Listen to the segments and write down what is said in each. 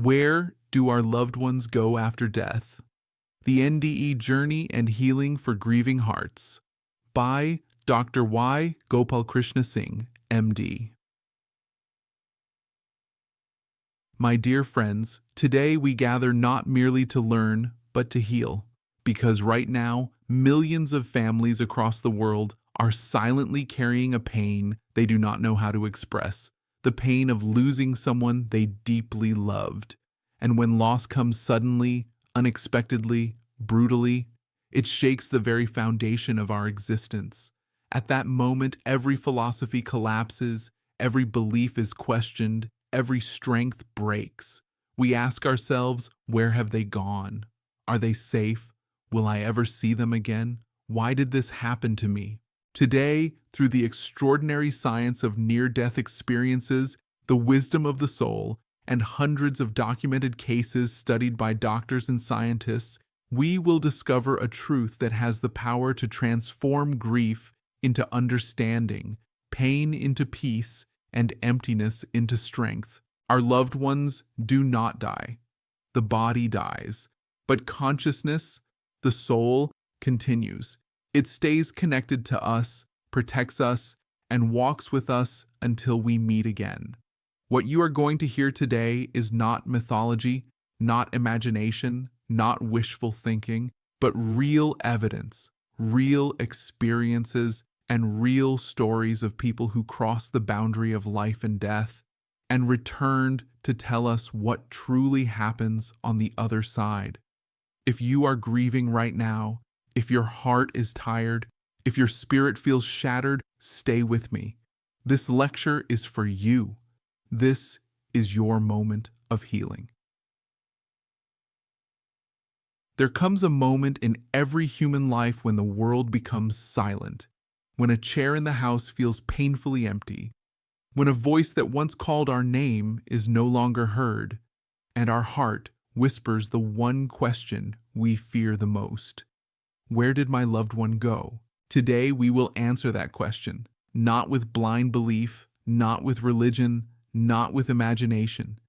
Where do our loved ones go after death? The NDE Journey and Healing for Grieving Hearts by Dr. Y. Gopal Krishna Singh, MD. My dear friends, today we gather not merely to learn, but to heal. Because right now, millions of families across the world are silently carrying a pain they do not know how to express. The pain of losing someone they deeply loved. And when loss comes suddenly, unexpectedly, brutally, it shakes the very foundation of our existence. At that moment, every philosophy collapses, every belief is questioned, every strength breaks. We ask ourselves, where have they gone? Are they safe? Will I ever see them again? Why did this happen to me? Today, through the extraordinary science of near-death experiences, the wisdom of the soul, and hundreds of documented cases studied by doctors and scientists, we will discover a truth that has the power to transform grief into understanding, pain into peace, and emptiness into strength. Our loved ones do not die. The body dies, but consciousness, the soul, continues. It stays connected to us, protects us, and walks with us until we meet again. What you are going to hear today is not mythology, not imagination, not wishful thinking, but real evidence, real experiences, and real stories of people who crossed the boundary of life and death and returned to tell us what truly happens on the other side. If you are grieving right now, if your heart is tired, if your spirit feels shattered, stay with me. This lecture is for you. This is your moment of healing. There comes a moment in every human life when the world becomes silent, when a chair in the house feels painfully empty, when a voice that once called our name is no longer heard, and our heart whispers the one question we fear the most. Where did my loved one go? Today we will answer that question, not with blind belief, not with religion, not with imagination,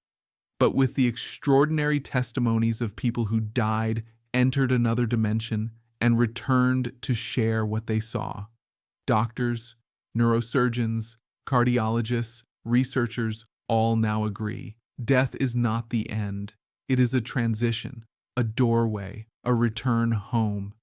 but with the extraordinary testimonies of people who died, entered another dimension, and returned to share what they saw. Doctors, neurosurgeons, cardiologists, researchers all now agree. Death is not the end. It is a transition, a doorway, a return home.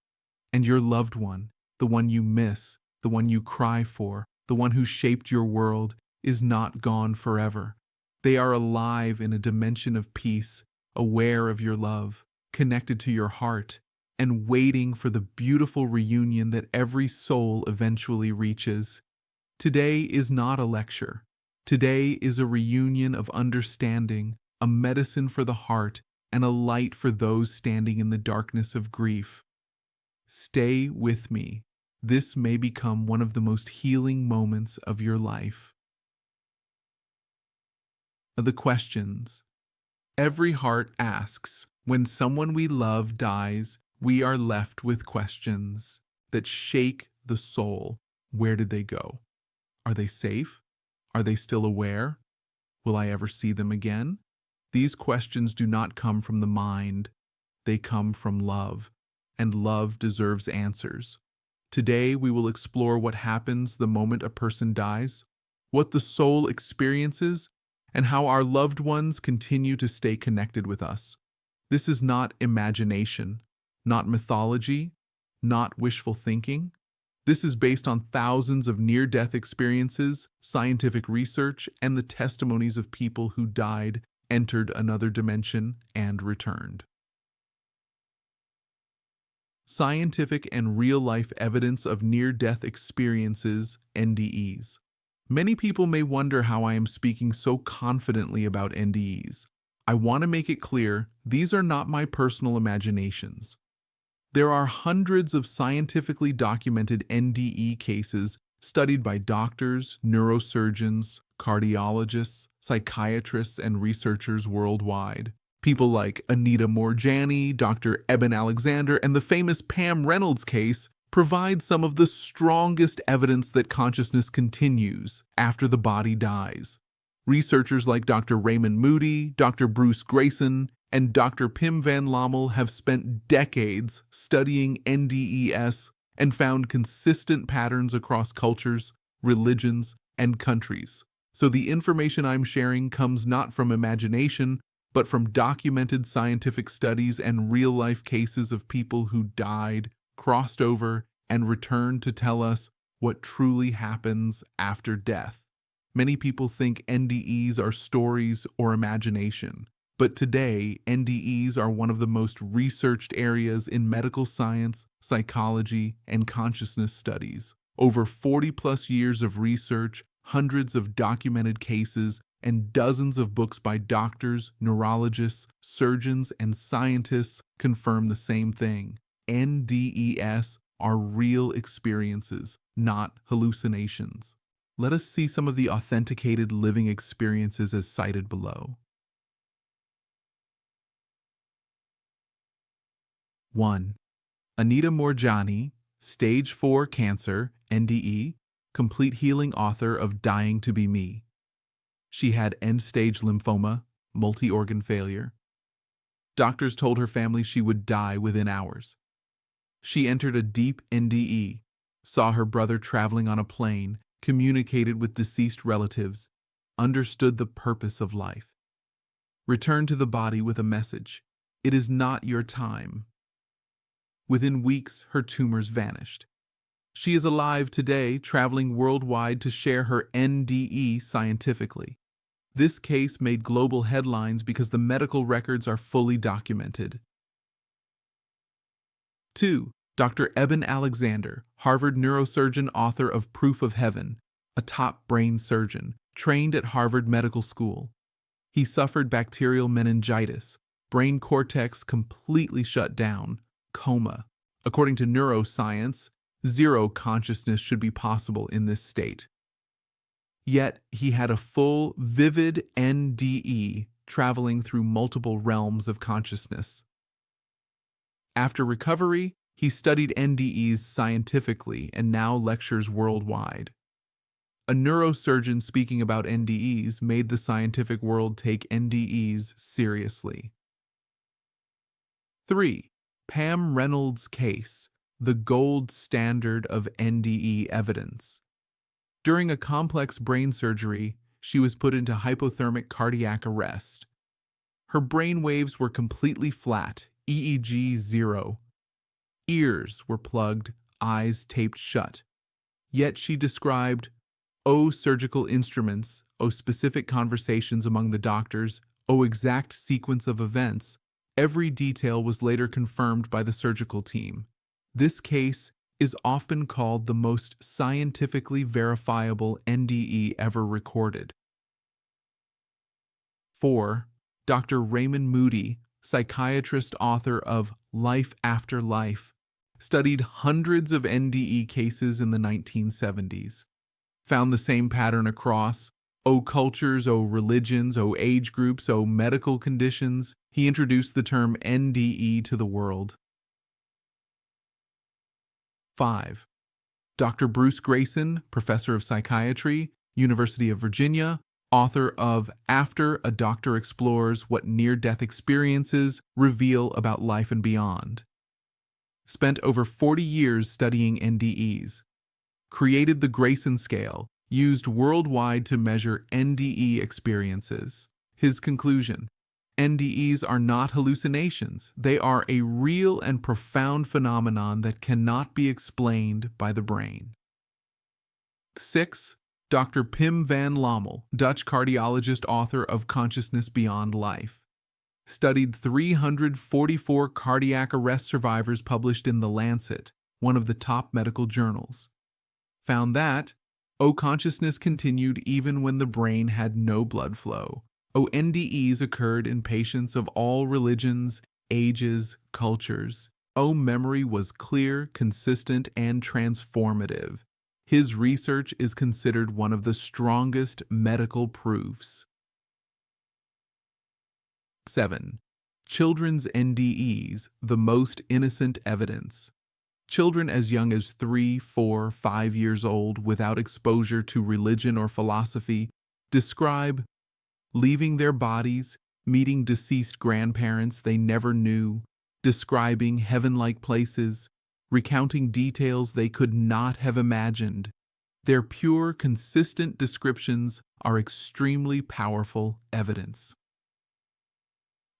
And your loved one, the one you miss, the one you cry for, the one who shaped your world, is not gone forever. They are alive in a dimension of peace, aware of your love, connected to your heart, and waiting for the beautiful reunion that every soul eventually reaches. Today is not a lecture. Today is a reunion of understanding, a medicine for the heart, and a light for those standing in the darkness of grief. Stay with me. This may become one of the most healing moments of your life. The questions. Every heart asks. When someone we love dies, we are left with questions that shake the soul. Where did they go? Are they safe? Are they still aware? Will I ever see them again? These questions do not come from the mind. They come from love, and love deserves answers. Today, we will explore what happens the moment a person dies, what the soul experiences, and how our loved ones continue to stay connected with us. This is not imagination, not mythology, not wishful thinking. This is based on thousands of near-death experiences, scientific research, and the testimonies of people who died, entered another dimension, and returned. Scientific and real-life evidence of near-death experiences, NDEs. Many people may wonder how I am speaking so confidently about NDEs. I want to make it clear, these are not my personal imaginations. There are hundreds of scientifically documented NDE cases studied by doctors, neurosurgeons, cardiologists, psychiatrists, and researchers worldwide. People like Anita Moorjani, Dr. Eben Alexander, and the famous Pam Reynolds case provide some of the strongest evidence that consciousness continues after the body dies. Researchers like Dr. Raymond Moody, Dr. Bruce Grayson, and Dr. Pim van Lommel have spent decades studying NDEs and found consistent patterns across cultures, religions, and countries. So the information I'm sharing comes not from imagination, but from documented scientific studies and real-life cases of people who died, crossed over, and returned to tell us what truly happens after death. Many people think NDEs are stories or imagination, but today NDEs are one of the most researched areas in medical science, psychology, and consciousness studies. Over 40-plus years of research, hundreds of documented cases, and dozens of books by doctors, neurologists, surgeons, and scientists confirm the same thing. NDEs are real experiences, not hallucinations. Let us see some of the authenticated living experiences as cited below. 1. Anita Moorjani, Stage 4 Cancer, NDE, complete healing author of Dying to Be Me. She had end-stage lymphoma, multi-organ failure. Doctors told her family she would die within hours. She entered a deep NDE, saw her brother traveling on a plane, communicated with deceased relatives, understood the purpose of life. Returned to the body with a message: "It is not your time." Within weeks, her tumors vanished. She is alive today, traveling worldwide to share her NDE scientifically. This case made global headlines because the medical records are fully documented. 2. Dr. Eben Alexander, Harvard neurosurgeon, author of Proof of Heaven, a top brain surgeon, trained at Harvard Medical School. He suffered bacterial meningitis, brain cortex completely shut down, coma. According to neuroscience, zero consciousness should be possible in this state. Yet he had a full, vivid NDE traveling through multiple realms of consciousness. After recovery, he studied NDEs scientifically and now lectures worldwide. A neurosurgeon speaking about NDEs made the scientific world take NDEs seriously. 3. Pam Reynolds' case, the gold standard of NDE evidence. During a complex brain surgery, she was put into hypothermic cardiac arrest. Her brain waves were completely flat, EEG 0. Ears were plugged, eyes taped shut. Yet she described, surgical instruments, specific conversations among the doctors, exact sequence of events. Every detail was later confirmed by the surgical team. This case is often called the most scientifically verifiable NDE ever recorded. 4. Dr. Raymond Moody, psychiatrist, author of Life After Life, studied hundreds of NDE cases in the 1970s. Found the same pattern across cultures, religions, age groups, medical conditions. He introduced the term NDE to the world. 5. Dr. Bruce Grayson, professor of psychiatry, University of Virginia, author of After a Doctor Explores What Near-Death Experiences Reveal About Life and Beyond. Spent over 40 years studying NDEs. Created the Grayson scale, used worldwide to measure NDE experiences. His conclusion: NDEs are not hallucinations. They are a real and profound phenomenon that cannot be explained by the brain. 6. Dr. Pim van Lommel, Dutch cardiologist, author of Consciousness Beyond Life. Studied 344 cardiac arrest survivors published in The Lancet, one of the top medical journals. Found that consciousness continued even when the brain had no blood flow. NDEs occurred in patients of all religions, ages, cultures. Memory was clear, consistent, and transformative. His research is considered one of the strongest medical proofs. 7. Children's NDEs, the most innocent evidence. Children as young as 3, 4, 5 years old without exposure to religion or philosophy describe leaving their bodies, meeting deceased grandparents they never knew, describing heaven-like places, recounting details they could not have imagined. Their pure, consistent descriptions are extremely powerful evidence.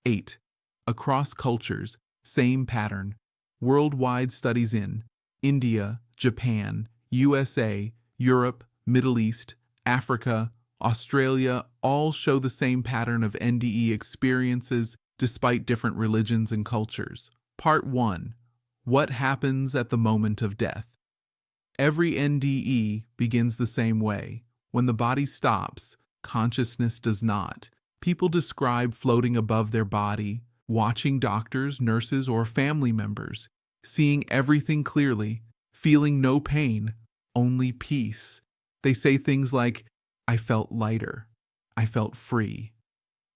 8. Across cultures, same pattern. Worldwide studies in India, Japan, USA, Europe, Middle East, Africa, Australia all show the same pattern of NDE experiences despite different religions and cultures. Part 1. What happens at the moment of death? Every NDE begins the same way. When the body stops, consciousness does not. People describe floating above their body, watching doctors, nurses, or family members, seeing everything clearly, feeling no pain, only peace. They say things like, "I felt lighter. I felt free.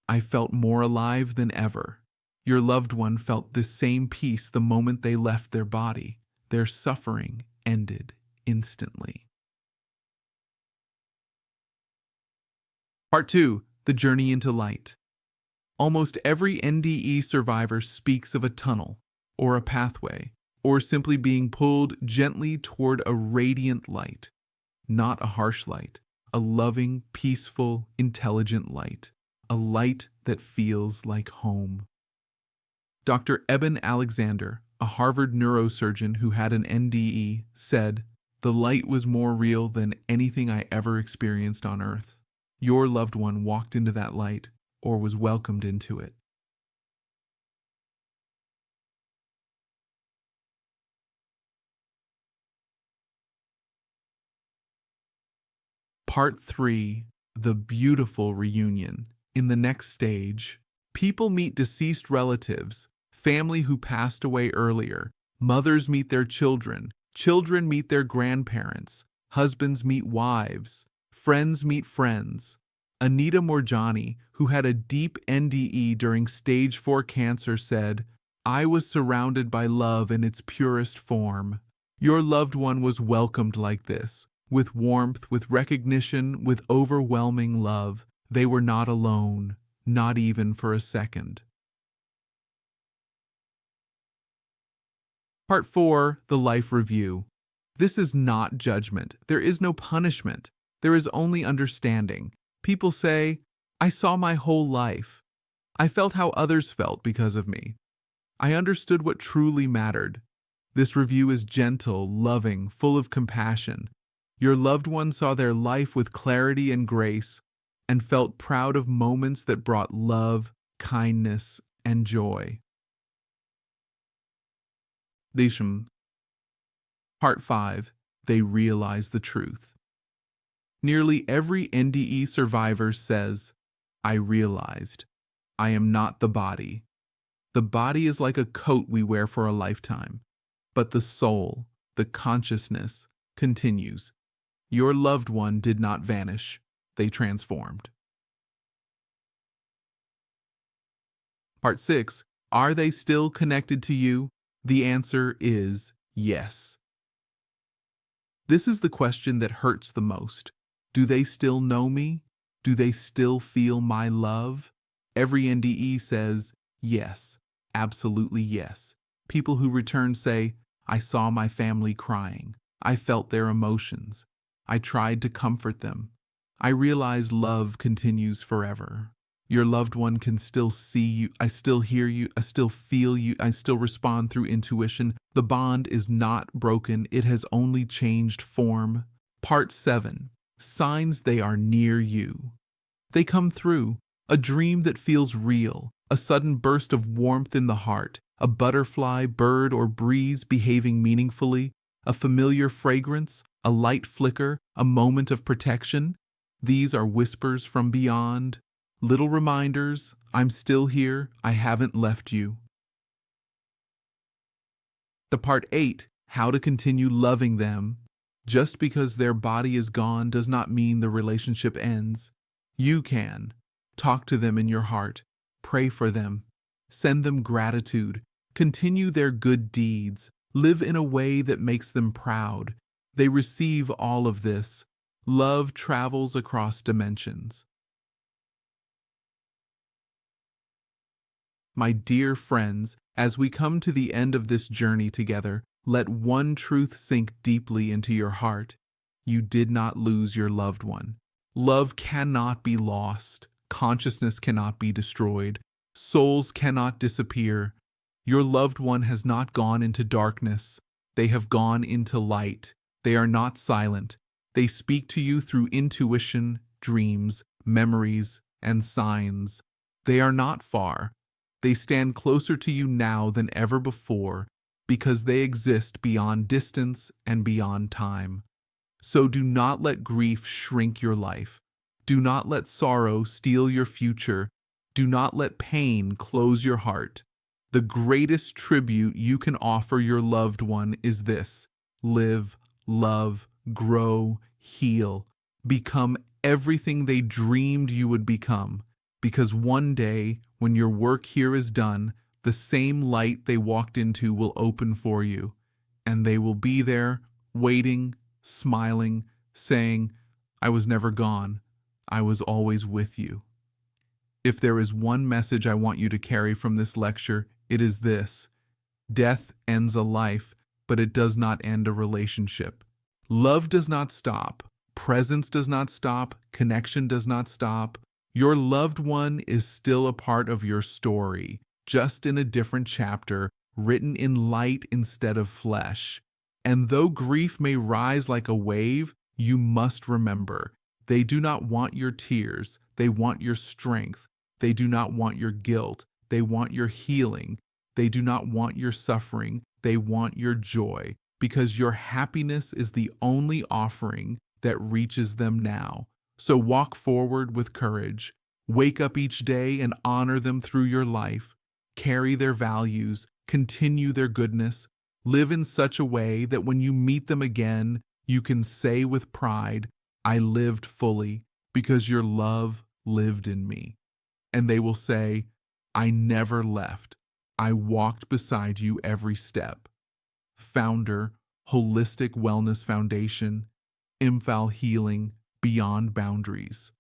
I felt more alive than ever." Your loved one felt this same peace the moment they left their body. Their suffering ended instantly. Part 2. The journey into light. Almost every NDE survivor speaks of a tunnel, or a pathway, or simply being pulled gently toward a radiant light. Not a harsh light, a loving, peaceful, intelligent light. A light that feels like home. Dr. Eben Alexander, a Harvard neurosurgeon who had an NDE, said, "The light was more real than anything I ever experienced on Earth." Your loved one walked into that light, or was welcomed into it. Part 3. The beautiful reunion. In the next stage, people meet deceased relatives, family who passed away earlier, mothers meet their children, children meet their grandparents, husbands meet wives, friends meet friends. Anita Moorjani, who had a deep NDE during stage 4 cancer, said, "I was surrounded by love in its purest form." Your loved one was welcomed like this, with warmth, with recognition, with overwhelming love. They were not alone, not even for a second. Part 4. The Life Review. This is not judgment. There is no punishment. There is only understanding. People say, "I saw my whole life. I felt how others felt because of me. I understood what truly mattered." This review is gentle, loving, full of compassion. Your loved one saw their life with clarity and grace and felt proud of moments that brought love, kindness, and joy. Part 5. They realize the truth. Nearly every NDE survivor says, "I realized. I am not the body. The body is like a coat we wear for a lifetime, but the soul, the consciousness, continues." Your loved one did not vanish. They transformed. Part 6. Are they still connected to you? The answer is yes. This is the question that hurts the most. Do they still know me? Do they still feel my love? Every NDE says, yes, absolutely yes. People who return say, "I saw my family crying. I felt their emotions. I tried to comfort them. I realized love continues forever." Your loved one can still see you, I still hear you, I still feel you, I still respond through intuition. The bond is not broken, it has only changed form. Part 7. Signs they are near you. They come through. A dream that feels real, a sudden burst of warmth in the heart, a butterfly, bird, or breeze behaving meaningfully, a familiar fragrance, a light flicker, a moment of protection. These are whispers from beyond. Little reminders, I'm still here, I haven't left you. The Part 8, how to continue loving them. Just because their body is gone does not mean the relationship ends. You can. Talk to them in your heart. Pray for them. Send them gratitude. Continue their good deeds. Live in a way that makes them proud. They receive all of this. Love travels across dimensions. My dear friends, as we come to the end of this journey together, let one truth sink deeply into your heart. You did not lose your loved one. Love cannot be lost. Consciousness cannot be destroyed. Souls cannot disappear. Your loved one has not gone into darkness. They have gone into light. They are not silent. They speak to you through intuition, dreams, memories, and signs. They are not far. They stand closer to you now than ever before because they exist beyond distance and beyond time. So do not let grief shrink your life. Do not let sorrow steal your future. Do not let pain close your heart. The greatest tribute you can offer your loved one is this: live, love, grow, heal. Become everything they dreamed you would become. Because one day, when your work here is done, the same light they walked into will open for you. And they will be there, waiting, smiling, saying, "I was never gone. I was always with you." If there is one message I want you to carry from this lecture, it is this: death ends a life, but it does not end a relationship. Love does not stop. Presence does not stop. Connection does not stop. Your loved one is still a part of your story, just in a different chapter, written in light instead of flesh. And though grief may rise like a wave, you must remember, they do not want your tears, they want your strength. They do not want your guilt, they want your healing. They do not want your suffering, they want your joy, because your happiness is the only offering that reaches them now. So walk forward with courage. Wake up each day and honor them through your life. Carry their values, continue their goodness. Live in such a way that when you meet them again, you can say with pride, "I lived fully because your love lived in me." And they will say, "I never left. I walked beside you every step." Founder, Holistic Wellness Foundation, Imphal Healing, Beyond Boundaries.